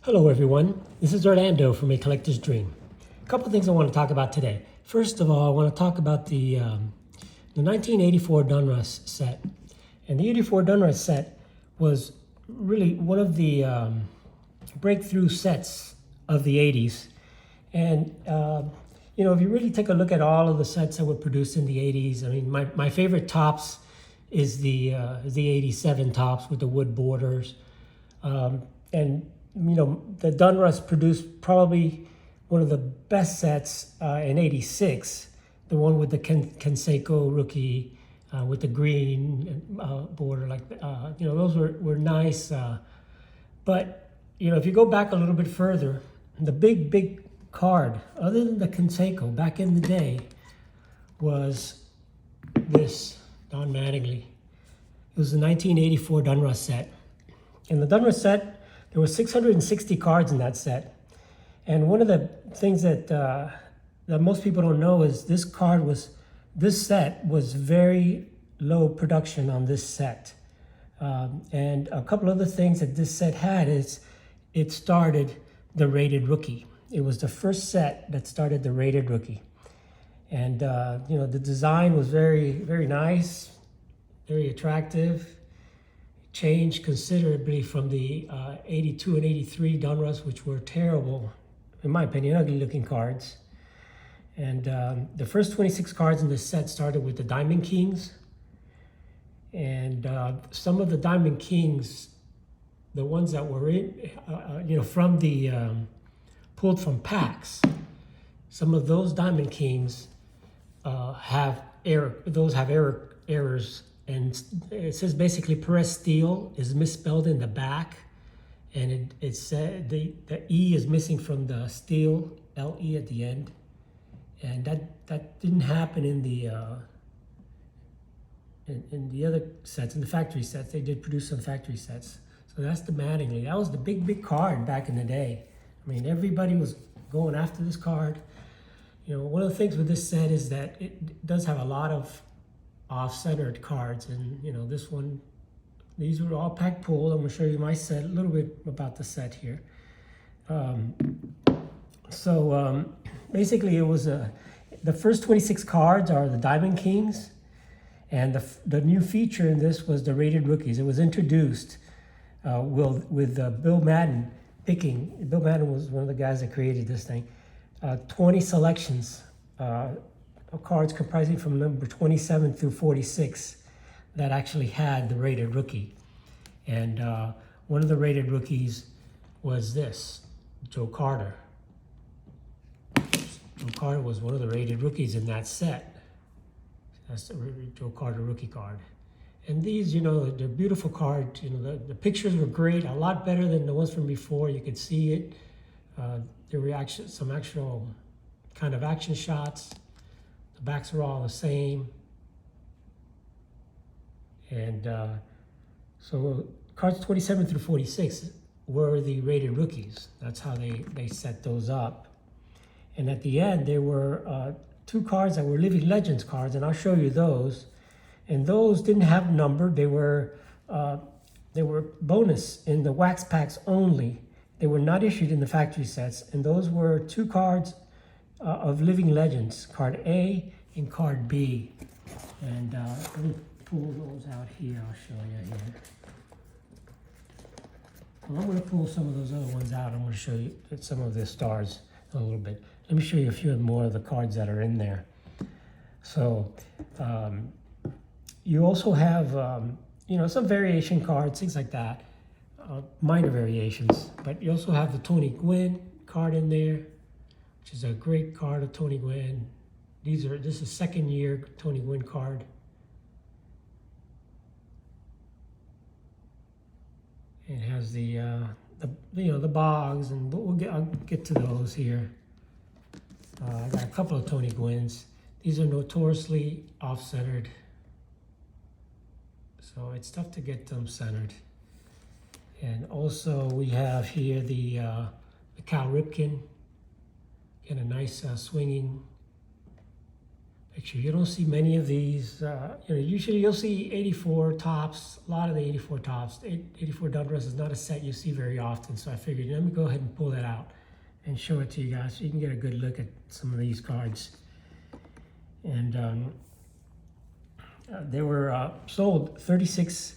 Hello everyone, this is Orlando from A Collector's Dream. A couple things I want to talk about today. First of all, I want to talk about the 1984 Donruss set. And the 84 Donruss set was really one of the breakthrough sets of the 80s. And if you really take a look at all of the sets that were produced in the 80s, I mean, my favorite tops is the 87 tops with the wood borders. The Donruss produced probably one of the best sets in '86, the one with the Canseco rookie with the green border, those were nice. But if you go back a little bit further, the big card, other than the Canseco back in the day, was this Don Mattingly. It was the 1984 Donruss set. In the Donruss set, there were 660 cards in that set. And one of the things that most people don't know is this set was very low production on this set. And a couple other things that this set had is it started the rated rookie. It was the first set that started the rated rookie. And the design was very, very nice, very attractive. Changed considerably from the 82 and 83 Donruss, which were terrible, in my opinion, ugly looking cards. And the first 26 cards in this set started with the Diamond Kings. And some of the Diamond Kings, the ones that were from the pulled from packs, some of those Diamond Kings have errors. And it says basically Perez Steel is misspelled in the back, and it said the E is missing from the steel, LE at the end, and that didn't happen in the other sets, in the factory sets. They did produce some factory sets. So that's the Mattingly. That was the big card back in the day. I mean, everybody was going after this card. One of the things with this set is that it does have a lot of off-centered cards, and this one, these were all pack pulled. I'm going to show you my set, a little bit about the set here. Basically it was the first 26 cards are the Diamond Kings, and the new feature in this was the rated rookies. It was introduced with Bill Madden picking. Bill Madden was one of the guys that created this thing. 20 selections of cards comprising from number 27 through 46 that actually had the rated rookie. And one of the rated rookies was this, Joe Carter. Joe Carter was one of the rated rookies in that set. That's the Joe Carter rookie card. And these, they're beautiful cards. The pictures were great, a lot better than the ones from before. You could see it. There were some actual kind of action shots. The backs are all the same. And so cards 27 through 46 were the rated rookies. That's how they set those up. And at the end, there were two cards that were Living Legends cards, and I'll show you those. And those didn't have numbered. They were bonus in the wax packs only. They were not issued in the factory sets. And those were two cards of Living Legends, card A and card B. And let me pull those out here. I'll show you here. Well, I'm going to pull some of those other ones out. I'm going to show you some of the stars a little bit. Let me show you a few more of the cards that are in there. So you also have some variation cards, things like that, minor variations. But you also have the Tony Gwynn card in there, which is a great card of Tony Gwynn. This is second year Tony Gwynn card. It has the bogs, and I'll get to those here. I got a couple of Tony Gwynns. These are notoriously off-centered, so it's tough to get them centered. And also we have here the Cal Ripken, and a nice swinging picture. You don't see many of these. Usually you'll see 84 tops, a lot of the 84 tops. 84 Donruss is not a set you see very often, so I figured let me go ahead and pull that out and show it to you guys so you can get a good look at some of these cards. And they were sold 36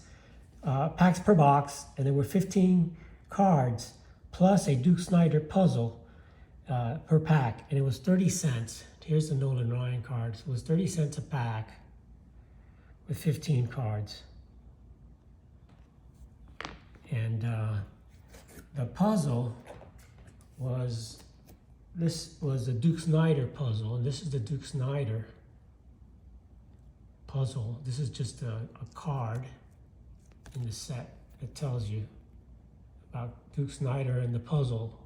packs per box, and there were 15 cards plus a Duke Snider puzzle per pack, and it was 30 cents. Here's the Nolan Ryan cards. It was 30 cents a pack with 15 cards. And the puzzle was, this was a Duke Snider puzzle, and this is the Duke Snider puzzle. This is just a card in the set that tells you about Duke Snider and the puzzle.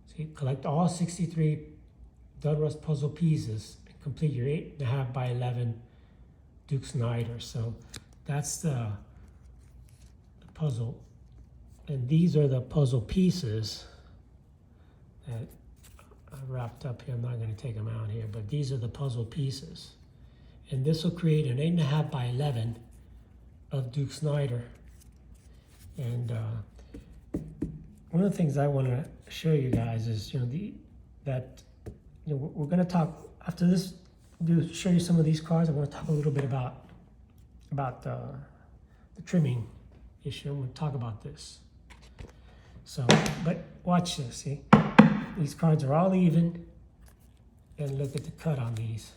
So you collect all 63 Donruss puzzle pieces and complete your 8.5 by 11 Duke Snider. So that's the puzzle. And these are the puzzle pieces that I wrapped up here. I'm not going to take them out here, but these are the puzzle pieces. And this will create an 8.5 by 11 of Duke Snider. And one of the things I want to show you guys is, we're going to talk after this. Show you some of these cards. I want to talk a little bit about the trimming issue. I'm going to talk about this. So, but watch this. See, these cards are all even, and look at the cut on these.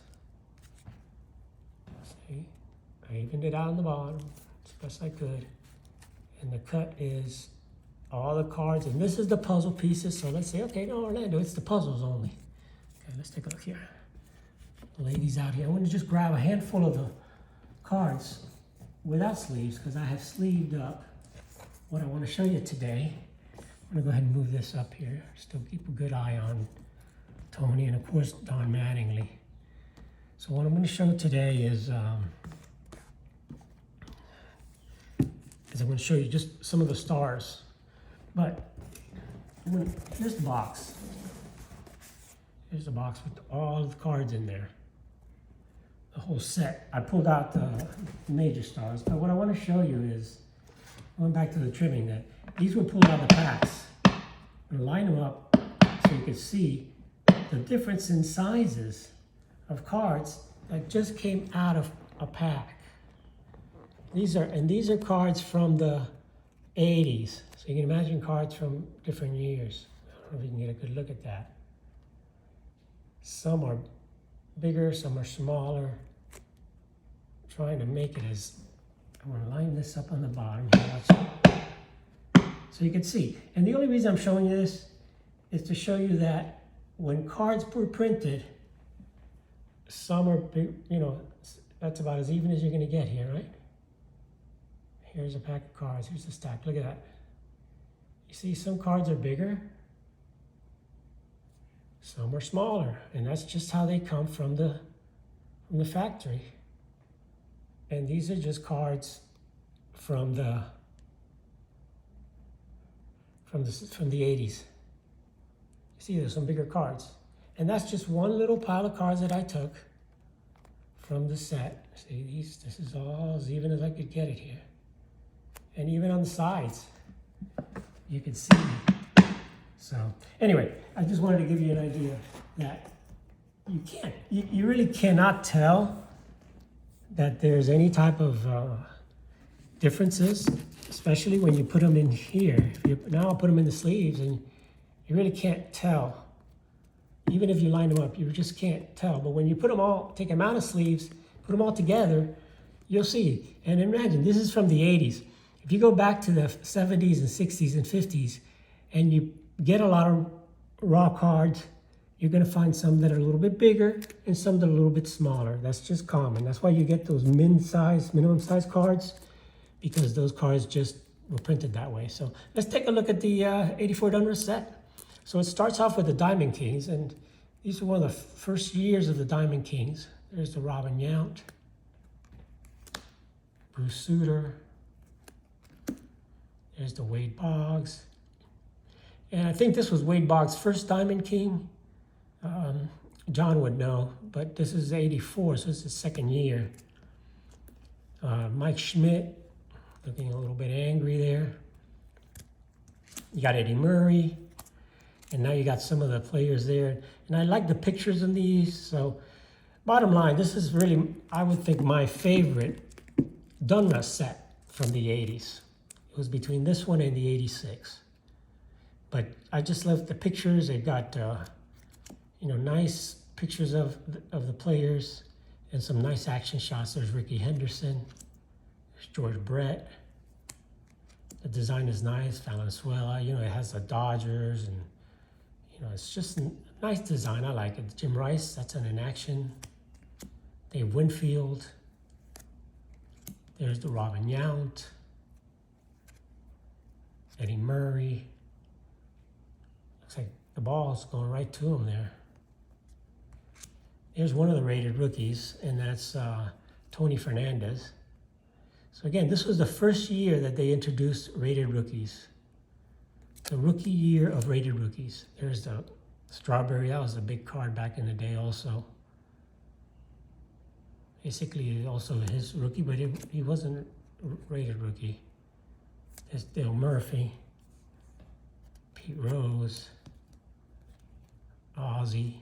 See, I evened it out on the bottom as best I could, and the cut is all the cards, and this is the puzzle pieces. So let's say, okay, no, Orlando, it's the puzzles only. Okay, let's take a look here. Lay these out here. I want to just grab a handful of the cards without sleeves because I have sleeved up what I want to show you today. I'm going to go ahead and move this up here. Still keep a good eye on Tony and, of course, Don Mattingly. So what I'm going to show today is I'm going to show you just some of the stars. But here's the box. Here's the box with all the cards in there. The whole set. I pulled out the major stars, but what I want to show you is, going back to the trimming, that these were pulled out of the packs. I'm going to line them up so you can see the difference in sizes of cards that just came out of a pack. These are cards from the 80s. So you can imagine cards from different years. I don't know if you can get a good look at that. Some are bigger, some are smaller. I'm trying to make it as, I'm going to line this up on the bottom here, so you can see. And the only reason I'm showing you this is to show you that when cards were printed, some are big, that's about as even as you're going to get here, right? Here's a pack of cards. Here's the stack. Look at that. You see, some cards are bigger, some are smaller, and that's just how they come from the factory. And these are just cards from the 80s. You see, there's some bigger cards, and that's just one little pile of cards that I took from the set. See, this is all as even as I could get it here, and even on the sides, you can see. So anyway, I just wanted to give you an idea that you really cannot tell that there's any type of differences, especially when you put them in here. Now I'll put them in the sleeves, and you really can't tell. Even if you line them up, you just can't tell. But when you put them all, take them out of sleeves, put them all together, you'll see. And imagine, this is from the 80s. If you go back to the 70s and 60s and 50s, and you get a lot of raw cards, you're going to find some that are a little bit bigger and some that are a little bit smaller. That's just common. That's why you get those minimum size cards, because those cards just were printed that way. So let's take a look at the 84 Donruss set. So it starts off with the Diamond Kings, and these are one of the first years of the Diamond Kings. There's the Robin Yount, Bruce Sutter, there's the Wade Boggs. And I think this was Wade Boggs' first Diamond King. John would know, but this is 84, so it's the second year. Mike Schmidt, looking a little bit angry there. You got Eddie Murray, and now you got some of the players there. And I like the pictures in these. So bottom line, this is really, I would think, my favorite Donruss set from the 80s. It was between this one and the 86. But I just love the pictures. They've got, nice pictures of the players and some nice action shots. There's Ricky Henderson. There's George Brett. The design is nice. Valenzuela, it has the Dodgers, and, it's just a nice design. I like it. Jim Rice, that's in action. Dave Winfield. There's the Robin Yount. Eddie Murray. Looks like the ball's going right to him there. Here's one of the rated rookies, and that's Tony Fernandez. So again, this was the first year that they introduced rated rookies. The rookie year of rated rookies. There's the Strawberry. That was a big card back in the day also. Basically also his rookie, but he wasn't a rated rookie. There's Dale Murphy, Pete Rose, Ozzie,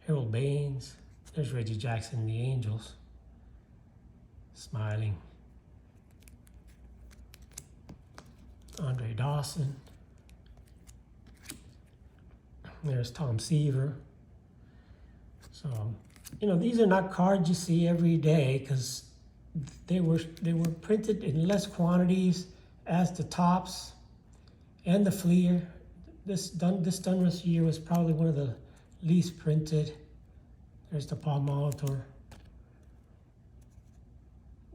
Harold Baines. There's Reggie Jackson, the Angels, smiling. Andre Dawson. There's Tom Seaver. So, these are not cards you see every day because they were printed in less quantities as the tops and the Fleer. This Donruss year was probably one of the least printed. There's the Paul Molitor,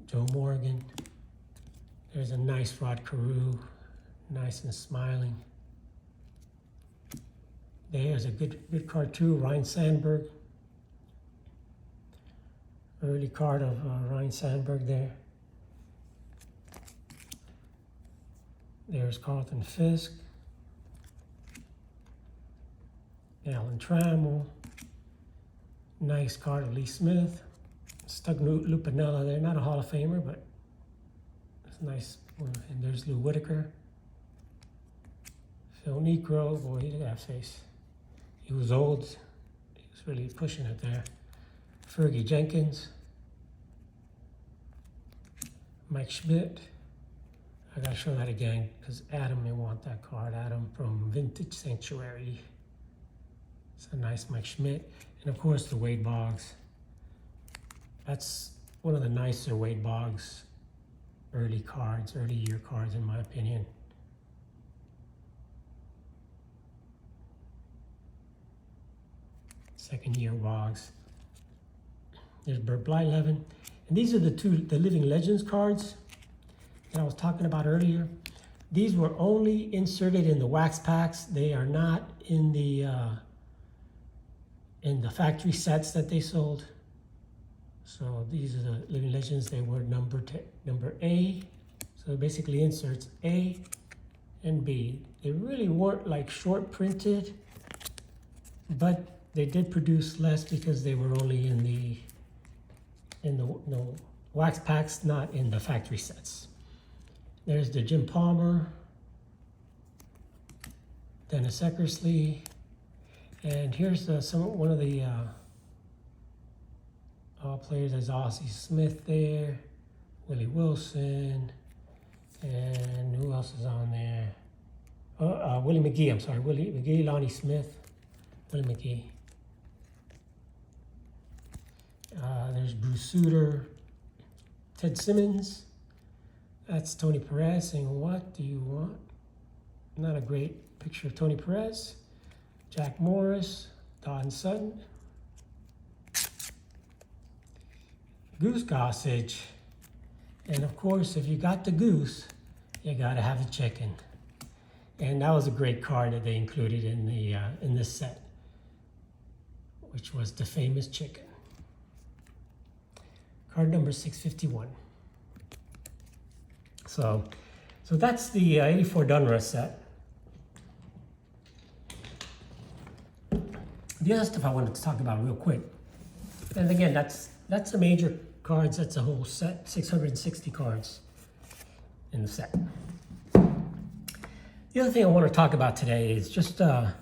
Joe Morgan. There's a nice Rod Carew, nice and smiling. There's a good card too, Ryan Sandberg. Early card of Ryan Sandberg there. There's Carlton Fisk. Alan Trammell. Nice card of Lee Smith. Stug Lupinella there, not a Hall of Famer, but it's a nice one. And there's Lou Whitaker. Phil Niekro, boy, look at that face. He was old. He was really pushing it there. Fergie Jenkins. Mike Schmidt. I gotta show that again because Adam may want that card. Adam from Vintage Sanctuary. It's a nice Mike Schmidt. And of course the Wade Boggs. That's one of the nicer Wade Boggs early year cards in my opinion. Second year Boggs. There's Bert Blyleven. And these are the Living Legends cards that I was talking about earlier. These were only inserted in the wax packs. They are not in the factory sets that they sold. So these are the Living Legends. They were number A. So basically inserts A and B. They really weren't like short printed, but they did produce less because they were only in the wax packs, not in the factory sets. There's the Jim Palmer, Dennis Eckersley, and here's one of the players. There's Ozzie Smith there, Willie Wilson, and who else is on there? Willie McGee, I'm sorry, Willie McGee, Lonnie Smith, Willie McGee. There's Bruce Sutter, Ted Simmons. That's Tony Perez saying, "What do you want?" Not a great picture of Tony Perez. Jack Morris, Don Sutton. Goose Gossage. And of course, if you got the goose, you gotta have the chicken. And that was a great card that they included in this set, which was the famous chicken. Card number 651. So that's the 84 Donruss set. The other stuff I wanted to talk about real quick, and again, that's the major cards. That's a whole set, 660 cards in the set. The other thing I want to talk about today is just a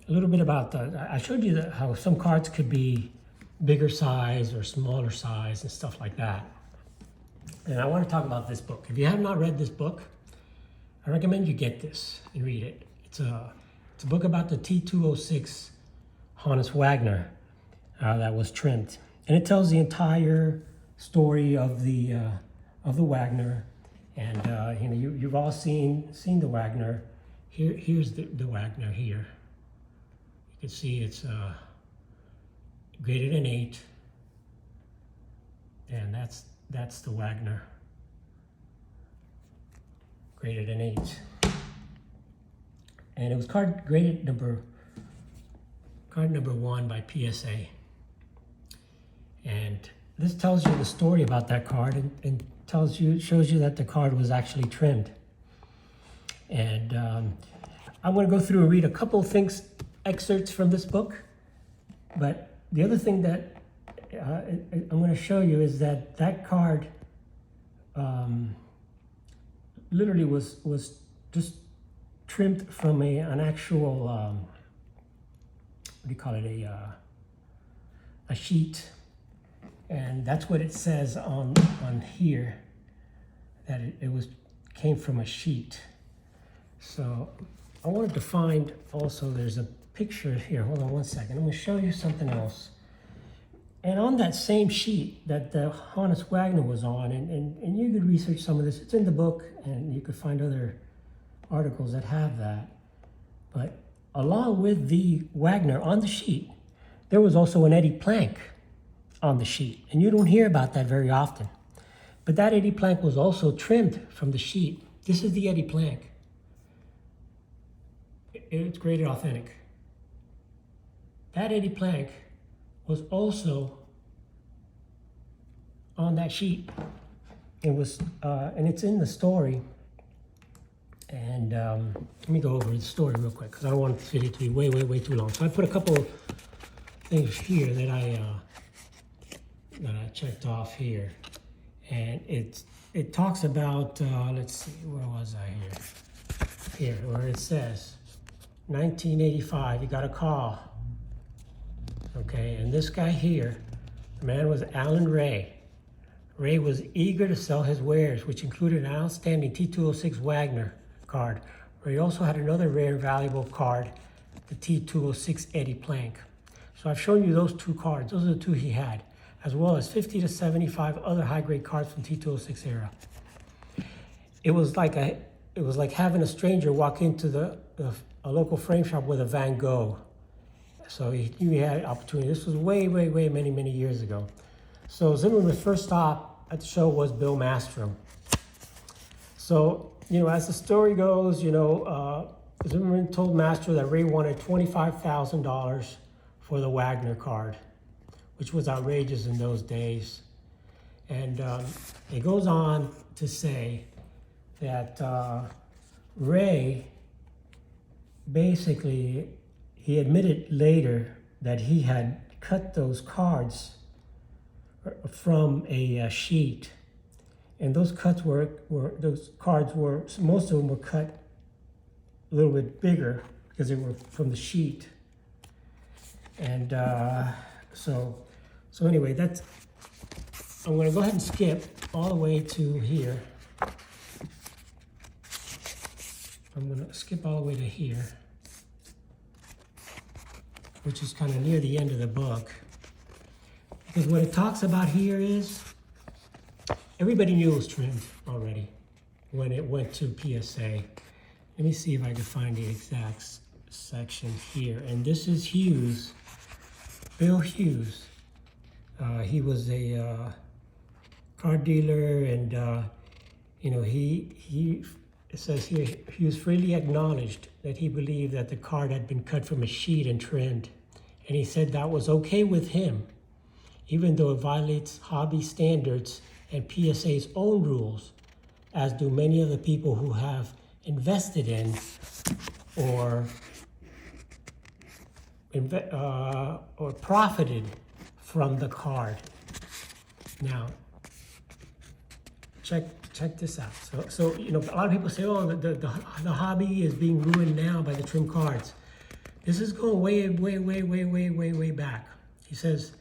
little bit about I showed you how some cards could be bigger size or smaller size and stuff like that. And I want to talk about this book. If you have not read this book, I recommend you get this and read it. It's a book about the T206 Honus Wagner that was trimmed, and it tells the entire story of the Wagner. And you know, you've all seen the Wagner. Here's the Wagner here. You can see it's graded an 8, and that's the Wagner, graded an 8. And it was graded number 1 by PSA. And this tells you the story about that card, and shows you that the card was actually trimmed. And I want to go through and read a couple of excerpts from this book. But the other thing that I'm going to show you is that card literally was just trimmed from an actual what do you call it, a sheet. And that's what it says on here, that it came from a sheet. So I wanted to find also, there's a picture here. Hold on one second. I'm going to show you something else. And on that same sheet that the Honus Wagner was on, and you could research some of this. It's in the book, and you could find other articles that have that. But along with the Wagner on the sheet, there was also an Eddie Plank on the sheet. And you don't hear about that very often. But that Eddie Plank was also trimmed from the sheet. This is the Eddie Plank. It's graded authentic. That Eddie Plank was also on that sheet. It was, and it's in the story. And let me go over the story real quick, because I don't want this video to be way too long. So I put a couple of things here that I checked off here, and it talks about let's see, where was I here, where it says 1985, he got a call. Okay, and this guy here, the man was Alan Ray. Ray was eager to sell his wares, which included an outstanding T206 Wagner card. Ray also had another rare and valuable card, the T206 Eddie Plank. So I've shown you those two cards. Those are the two he had, as well as 50 to 75 other high-grade cards from T206 era. It was like having a stranger walk into a local frame shop with a Van Gogh. So he knew he had an opportunity. This was way many years ago. So Zimmerman's first stop at the show was Bill Mastrom. So, you know, as the story goes, you know, Zimmerman told Mastro that Ray wanted $25,000 for the Wagner card, which was outrageous in those days. And it goes on to say that Ray, basically, he admitted later that he had cut those cards from a sheet. And those cards were, most of them were cut a little bit bigger because they were from the sheet. And so anyway, I'm going to go ahead and skip all the way to here. I'm going to skip all the way to here, which is kind of near the end of the book. Because what it talks about here is, everybody knew it was trimmed already when it went to PSA. Let me see if I can find the exact section here. And this is Hughes, Bill Hughes. He was a car dealer, and you know, it says here, Hughes freely acknowledged that he believed that the card had been cut from a sheet and trimmed. And he said that was okay with him, even though it violates hobby standards and PSA's own rules, as do many of the people who have invested in or or profited from the card. Now, check this out. So you know, a lot of people say, oh, the hobby is being ruined now by the trim cards. This is going way back. He says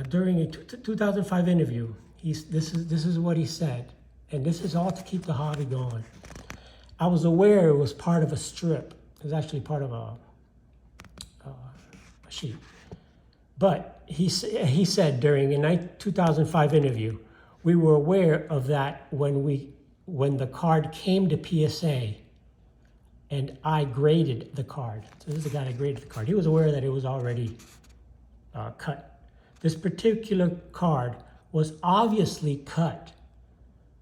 during a 2005 interview, this is what he said, and this is all to keep the hobby going. I was aware it was part of a strip. It was actually part of a sheet. But he said during a 2005 interview, we were aware of that when the card came to PSA, and I graded the card. So this is the guy that graded the card. He was aware that it was already cut. This particular card was obviously cut,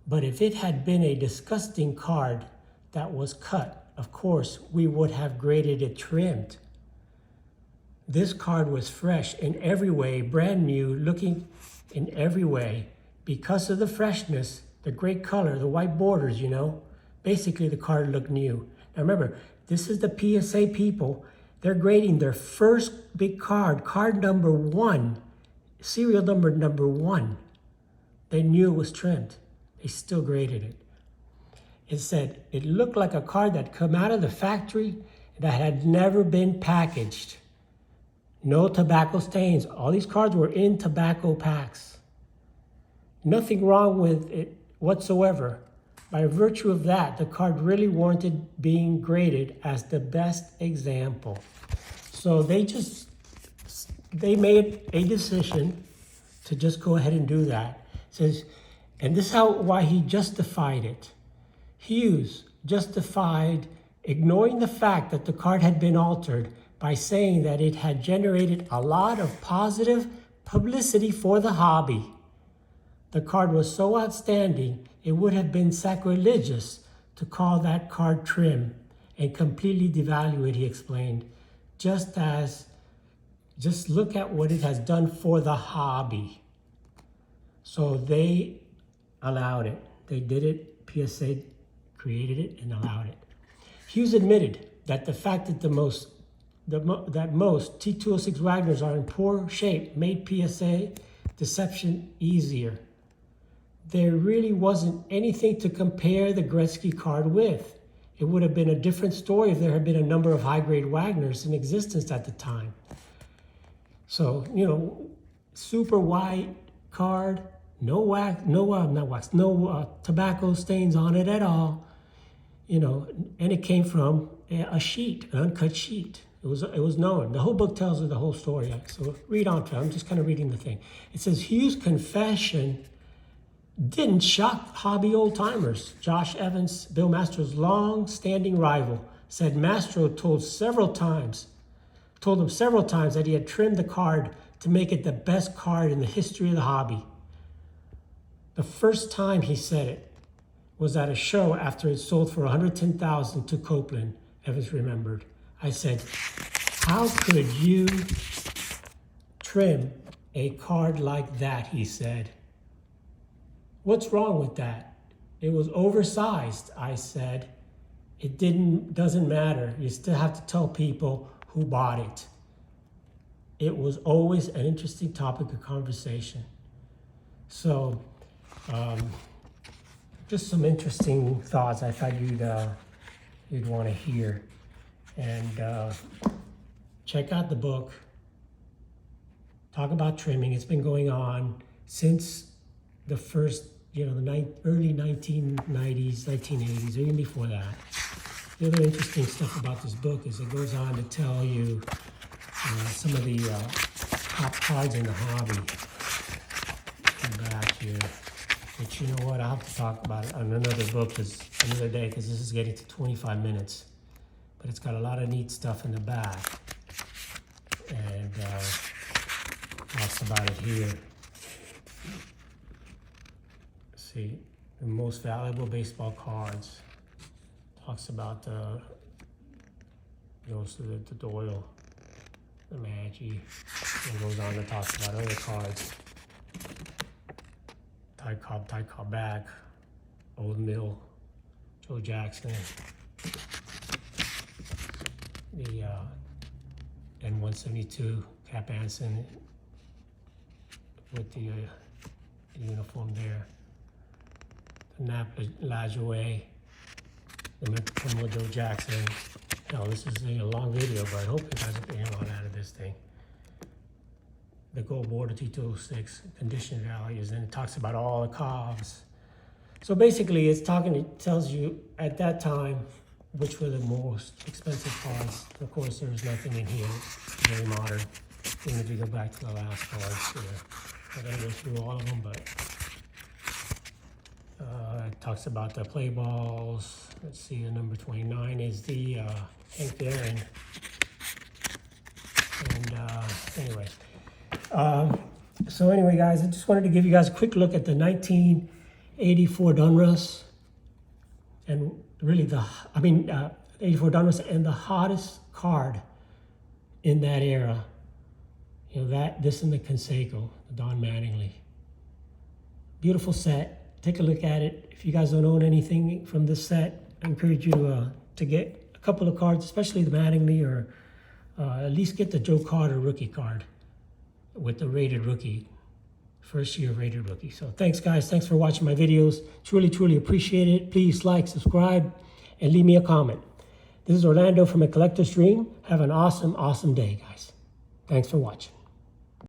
but if it had been a disgusting card that was cut, of course, we would have graded it trimmed. This card was fresh in every way, brand new, looking in every way. Because of the freshness, the great color, the white borders, you know, basically the card looked new. Now remember, this is the PSA people. They're grading their first big card, card number 1, serial number 1. They knew it was trimmed. They still graded it. It said it looked like a card that come out of the factory that had never been packaged. No tobacco stains. All these cards were in tobacco packs. Nothing wrong with it whatsoever. By virtue of that, the card really warranted being graded as the best example. So they made a decision to just go ahead and do that. It says, and this is why he justified it. Hughes justified ignoring the fact that the card had been altered by saying that it had generated a lot of positive publicity for the hobby. The card was so outstanding, it would have been sacrilegious to call that card trim and completely devalue it, he explained. Just look at what it has done for the hobby. So they allowed it. They did it. PSA created it and allowed it. Hughes admitted that the fact that most T206 Wagners are in poor shape made PSA deception easier. There really wasn't anything to compare the Gretzky card with. It would have been a different story if there had been a number of high-grade Wagners in existence at the time. So, you know, super white card, no tobacco stains on it at all. You know, and it came from a sheet, an uncut sheet. It was known. The whole book tells you the whole story. So read on to it. I'm just kind of reading the thing. It says Hughes' confession didn't shock hobby old-timers. Josh Evans, Bill Mastro's long-standing rival, said Mastro told him several times that he had trimmed the card to make it the best card in the history of the hobby. The first time he said it was at a show after it sold for $110,000 to Copeland, Evans remembered. I said, how could you trim a card like that, he said. What's wrong with that? It was oversized, I said. It doesn't matter. You still have to tell people who bought it. It was always an interesting topic of conversation. So, just some interesting thoughts I thought you'd want to hear. And check out the book. Talk about trimming. It's been going on since the first, the early 1990s, 1980s, or even before that. The other interesting stuff about this book is it goes on to tell you some of the top cards in the hobby. Come back here. But you know what? I'll have to talk about it on another book another day, because this is getting to 25 minutes. But it's got a lot of neat stuff in the back. And talks about it here. See, the most valuable baseball cards. Talks about goes to the Doyle, the Maggi, and goes on to talk about other cards. Ty Cobb back, Old Mill, Joe Jackson. and 172 Cap Anson with the uniform there. The Napa Lajoie, the Memphis Joe Jackson. Hell, this is a long video, but I hope you guys are getting a lot out of this thing. The gold border T206 condition values, and it talks about all the cogs. So basically, it tells you at that time which were the most expensive cards. Of course, there's nothing in here. It's very modern. Even if you go back to the last cards here, I'm gonna go through all of them, but it talks about the play balls. Let's see, the number 29 is the Hank Aaron. And anyway. So anyway, guys, I just wanted to give you guys a quick look at the 1984 Donruss, and really 84 Donruss, and the hottest card in that era. You know, this and the Canseco, the Don Mattingly. Beautiful set. Take a look at it. If you guys don't own anything from this set, I encourage you to get a couple of cards, especially the Mattingly, or at least get the Joe Carter rookie card with the rated rookie, first year rated rookie. So thanks, guys. Thanks for watching my videos. Truly, truly appreciate it. Please like, subscribe, and leave me a comment. This is Orlando from A Collector's Dream. Have an awesome, awesome day, guys. Thanks for watching.